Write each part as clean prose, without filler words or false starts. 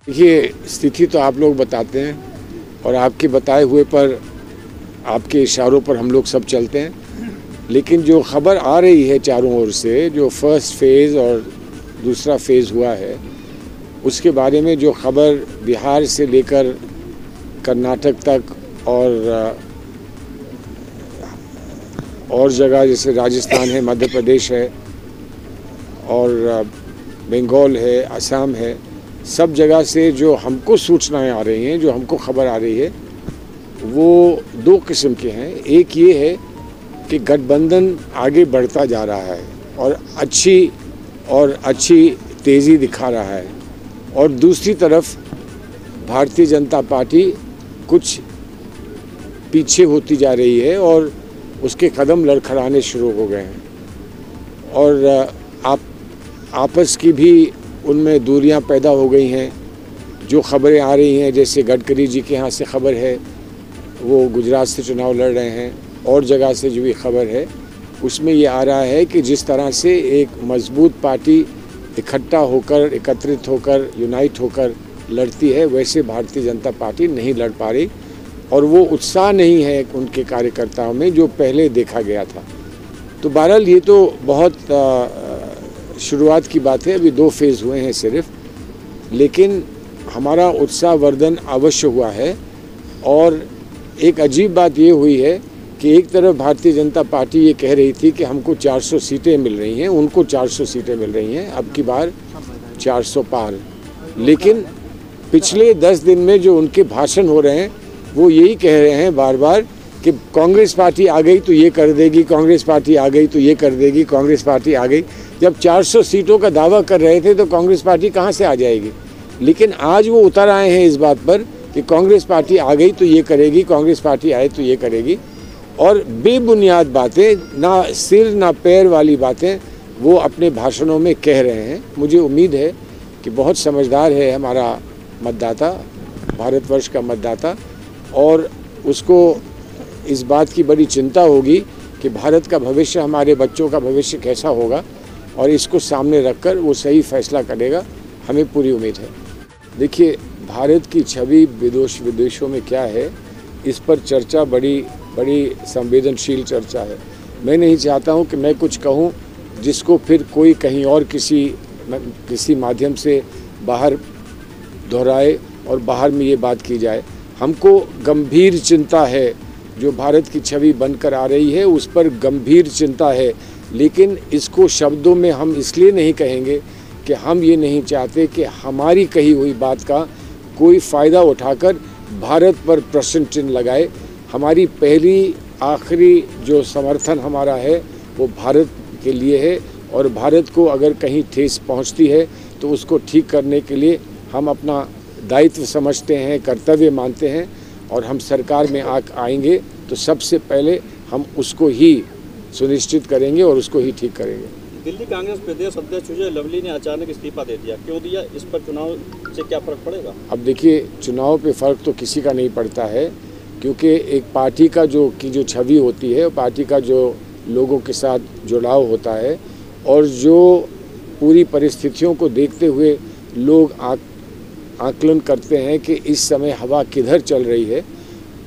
देखिए, स्थिति तो आप लोग बताते हैं और आपके बताए हुए पर, आपके इशारों पर हम लोग सब चलते हैं। लेकिन जो खबर आ रही है चारों ओर से, जो फर्स्ट फेज़ और दूसरा फेज़ हुआ है, उसके बारे में जो खबर बिहार से लेकर कर्नाटक तक और जगह जैसे राजस्थान है, मध्य प्रदेश है और बंगाल है, असम है, सब जगह से जो हमको सूचनाएं आ रही हैं, जो हमको खबर आ रही है, वो दो किस्म के हैं। एक ये है कि गठबंधन आगे बढ़ता जा रहा है और अच्छी तेज़ी दिखा रहा है, और दूसरी तरफ भारतीय जनता पार्टी कुछ पीछे होती जा रही है और उसके कदम लड़खड़ाने शुरू हो गए हैं, और आपस की भी उनमें दूरियां पैदा हो गई हैं। जो खबरें आ रही हैं, जैसे गडकरी जी के यहाँ से खबर है, वो गुजरात से चुनाव लड़ रहे हैं, और जगह से जो भी खबर है उसमें ये आ रहा है कि जिस तरह से एक मजबूत पार्टी इकट्ठा होकर, एकत्रित होकर, यूनाइट होकर लड़ती है, वैसे भारतीय जनता पार्टी नहीं लड़ पा रही, और वो उत्साह नहीं है उनके कार्यकर्ताओं में जो पहले देखा गया था। तो बहरहाल ये तो बहुत शुरुआत की बात है, अभी 2 फेज़ हुए हैं सिर्फ, लेकिन हमारा उत्साहवर्धन अवश्य हुआ है। और एक अजीब बात ये हुई है कि एक तरफ भारतीय जनता पार्टी ये कह रही थी कि हमको 400 सीटें मिल रही हैं, उनको 400 सीटें मिल रही हैं, अब की बार 400 पार। लेकिन पिछले 10 दिन में जो उनके भाषण हो रहे हैं, वो यही कह रहे हैं बार बार कि कांग्रेस पार्टी आ गई तो ये कर देगी, कांग्रेस पार्टी आ गई तो ये कर देगी, कांग्रेस पार्टी आ गई। जब 400 सीटों का दावा कर रहे थे तो कांग्रेस पार्टी कहाँ से आ जाएगी? लेकिन आज वो उतर आए हैं इस बात पर कि कांग्रेस पार्टी आ गई तो ये करेगी, कांग्रेस पार्टी आए तो ये करेगी, और बेबुनियाद बातें, ना सिर ना पैर वाली बातें वो अपने भाषणों में कह रहे हैं। मुझे उम्मीद है कि बहुत समझदार है हमारा मतदाता, भारतवर्ष का मतदाता, और उसको इस बात की बड़ी चिंता होगी कि भारत का भविष्य, हमारे बच्चों का भविष्य कैसा होगा, और इसको सामने रखकर वो सही फैसला करेगा, हमें पूरी उम्मीद है। देखिए, भारत की छवि विदेशों में क्या है, इस पर चर्चा बड़ी संवेदनशील चर्चा है। मैं नहीं चाहता हूं कि मैं कुछ कहूं जिसको फिर कोई कहीं और किसी माध्यम से बाहर दोहराए और बाहर में ये बात की जाए। हमको गंभीर चिंता है, जो भारत की छवि बनकर आ रही है उस पर गंभीर चिंता है, लेकिन इसको शब्दों में हम इसलिए नहीं कहेंगे कि हम ये नहीं चाहते कि हमारी कही हुई बात का कोई फ़ायदा उठाकर भारत पर प्रश्न चिन्ह लगाए। हमारी पहली आखिरी जो समर्थन हमारा है वो भारत के लिए है, और भारत को अगर कहीं ठेस पहुंचती है तो उसको ठीक करने के लिए हम अपना दायित्व समझते हैं, कर्तव्य मानते हैं, और हम सरकार में आएंगे तो सबसे पहले हम उसको ही सुनिश्चित करेंगे और उसको ही ठीक करेंगे। दिल्ली कांग्रेस प्रदेश अध्यक्ष विजय लवली ने अचानक इस्तीफा दे दिया, क्यों दिया? इस पर चुनाव से क्या फ़र्क पड़ेगा? अब देखिए, चुनाव पे फ़र्क तो किसी का नहीं पड़ता है, क्योंकि एक पार्टी का जो छवि होती है, पार्टी का जो लोगों के साथ जुड़ाव होता है, और जो पूरी परिस्थितियों को देखते हुए लोग आकलन करते हैं कि इस समय हवा किधर चल रही है,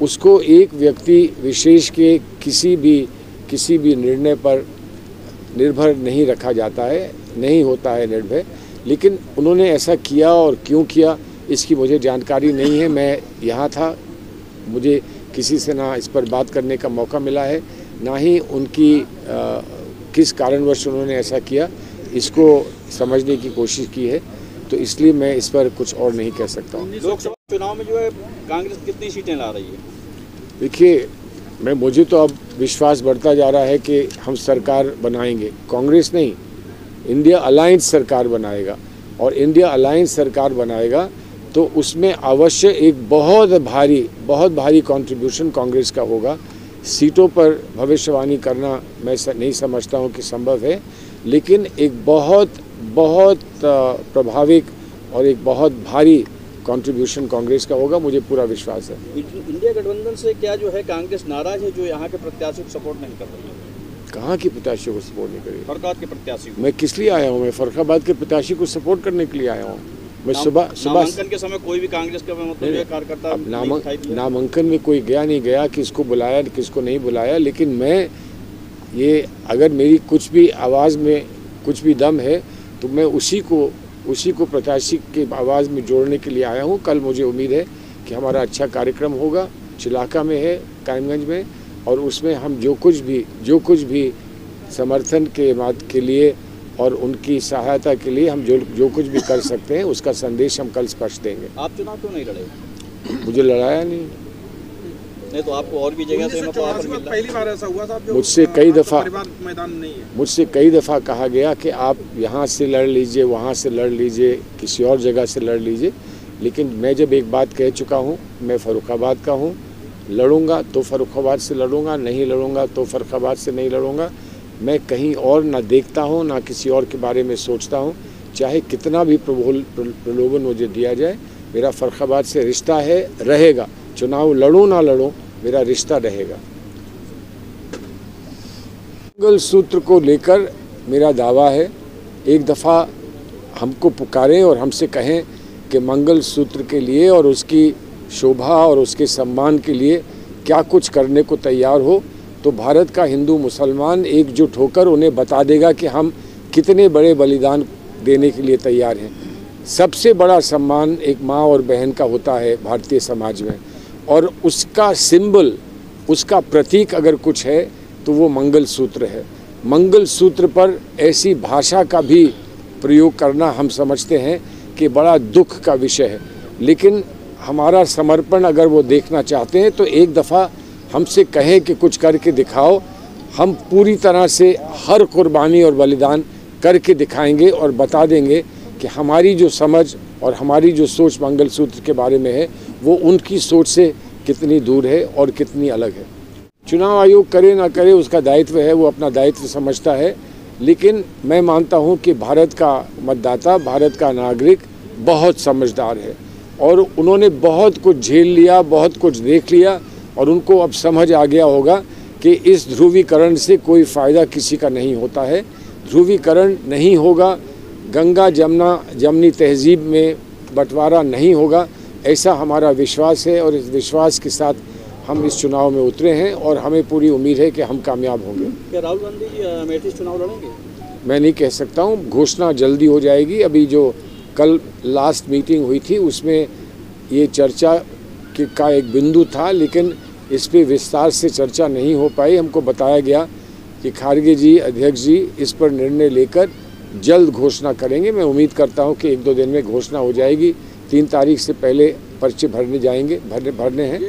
उसको एक व्यक्ति विशेष के किसी भी निर्णय पर निर्भर नहीं रखा जाता है, नहीं होता है निर्भय। लेकिन उन्होंने ऐसा किया, और क्यों किया इसकी मुझे जानकारी नहीं है। मैं यहाँ था, मुझे किसी से ना इस पर बात करने का मौका मिला है, ना ही उनकी किस कारणवश उन्होंने ऐसा किया, इसको समझने की कोशिश की है, तो इसलिए मैं इस पर कुछ और नहीं कह सकता हूँ। लोकसभा चुनाव में जो है कांग्रेस कितनी सीटें ला रही है? देखिए, मुझे तो अब विश्वास बढ़ता जा रहा है कि हम सरकार बनाएंगे, कांग्रेस नहीं, इंडिया अलायंस सरकार बनाएगा, और इंडिया अलायंस सरकार बनाएगा तो उसमें अवश्य एक बहुत भारी कंट्रीब्यूशन कांग्रेस का होगा। सीटों पर भविष्यवाणी करना मैं नहीं समझता हूँ कि संभव है, लेकिन एक बहुत प्रभावित और एक बहुत भारी कंट्रीब्यूशन कांग्रेस का होगा, मुझे पूरा विश्वास है। इंडिया गठबंधन से क्या जो है कांग्रेस नाराज है, जो यहाँ के प्रत्याशी को सपोर्ट नहीं कर रही है? कहाँ के प्रत्याशियों को सपोर्ट नहीं करेगी? फर्रुखाबाद के प्रत्याशी। मैं किस लिए आया हूँ? मैं फर्रुखाबाद के प्रत्याशी को सपोर्ट करने के लिए आया हूँ। मैं सुबह नामांकन के समय कोई भी कांग्रेस का मतलब ये कार्यकर्ता नामांकन में कोई गया नहीं गया, किसको बुलाया किसको नहीं बुलाया, लेकिन मैं ये अगर मेरी कुछ भी आवाज़ में कुछ भी दम है तो मैं उसी को प्रत्याशी के आवाज़ में जोड़ने के लिए आया हूँ। कल मुझे उम्मीद है कि हमारा अच्छा कार्यक्रम होगा, चिलाका में है, कायमगंज में, और उसमें हम जो कुछ भी समर्थन के लिए और उनकी सहायता के लिए हम जो कुछ भी कर सकते हैं उसका संदेश हम कल स्पष्ट देंगे। आप चुनाव क्यों नहीं लड़े? मुझे लड़ाया नहीं तो आपको और भी जगह से पहली बार ऐसा हुआ था। मुझसे कई दफ़ा मैदान नहीं है। मुझसे कई दफ़ा कहा गया कि आप यहाँ से लड़ लीजिए, वहाँ से लड़ लीजिए, किसी और जगह से लड़ लीजिए, लेकिन मैं जब एक बात कह चुका हूँ, मैं फर्रुखाबाद का हूँ, लड़ूंगा तो फर्रुखाबाद से लड़ूंगा, नहीं लड़ूंगा तो फर्रुखाबाद से नहीं लड़ूंगा। मैं कहीं और ना देखता हूँ ना किसी और के बारे में सोचता हूँ, चाहे कितना भी प्रलोभन मुझे दिया जाए, मेरा फर्रुखाबाद से रिश्ता है, रहेगा। चुनाव लड़ूं ना लड़ूं, मेरा रिश्ता रहेगा। मंगल सूत्र को लेकर मेरा दावा है, एक दफ़ा हमको पुकारें और हमसे कहें कि मंगल सूत्र के लिए और उसकी शोभा और उसके सम्मान के लिए क्या कुछ करने को तैयार हो, तो भारत का हिंदू मुसलमान एकजुट होकर उन्हें बता देगा कि हम कितने बड़े बलिदान देने के लिए तैयार हैं। सबसे बड़ा सम्मान एक माँ और बहन का होता है भारतीय समाज में, और उसका सिंबल, उसका प्रतीक अगर कुछ है तो वो मंगल सूत्र है। मंगल सूत्र पर ऐसी भाषा का भी प्रयोग करना हम समझते हैं कि बड़ा दुख का विषय है, लेकिन हमारा समर्पण अगर वो देखना चाहते हैं तो एक दफ़ा हमसे कहें कि कुछ करके दिखाओ, हम पूरी तरह से हर कुर्बानी और बलिदान करके दिखाएंगे और बता देंगे कि हमारी जो समझ और हमारी जो सोच मंगलसूत्र के बारे में है वो उनकी सोच से कितनी दूर है और कितनी अलग है। चुनाव आयोग करे ना करे उसका दायित्व है, वो अपना दायित्व समझता है, लेकिन मैं मानता हूँ कि भारत का मतदाता, भारत का नागरिक बहुत समझदार है और उन्होंने बहुत कुछ झेल लिया, बहुत कुछ देख लिया, और उनको अब समझ आ गया होगा कि इस ध्रुवीकरण से कोई फ़ायदा किसी का नहीं होता है। ध्रुवीकरण नहीं होगा, गंगा जमनी तहजीब में बंटवारा नहीं होगा, ऐसा हमारा विश्वास है, और इस विश्वास के साथ हम इस चुनाव में उतरे हैं और हमें पूरी उम्मीद है कि हम कामयाब होंगे। क्या राहुल गांधी जी अमेठी चुनाव लड़ेंगे? मैं नहीं कह सकता हूँ, घोषणा जल्दी हो जाएगी। अभी जो कल लास्ट मीटिंग हुई थी उसमें ये चर्चा का एक बिंदु था, लेकिन इस पे विस्तार से चर्चा नहीं हो पाई। हमको बताया गया कि खारगे जी, अध्यक्ष जी इस पर निर्णय लेकर जल्द घोषणा करेंगे। मैं उम्मीद करता हूं कि 1-2 दिन में घोषणा हो जाएगी। 3 तारीख से पहले पर्चे भरने हैं।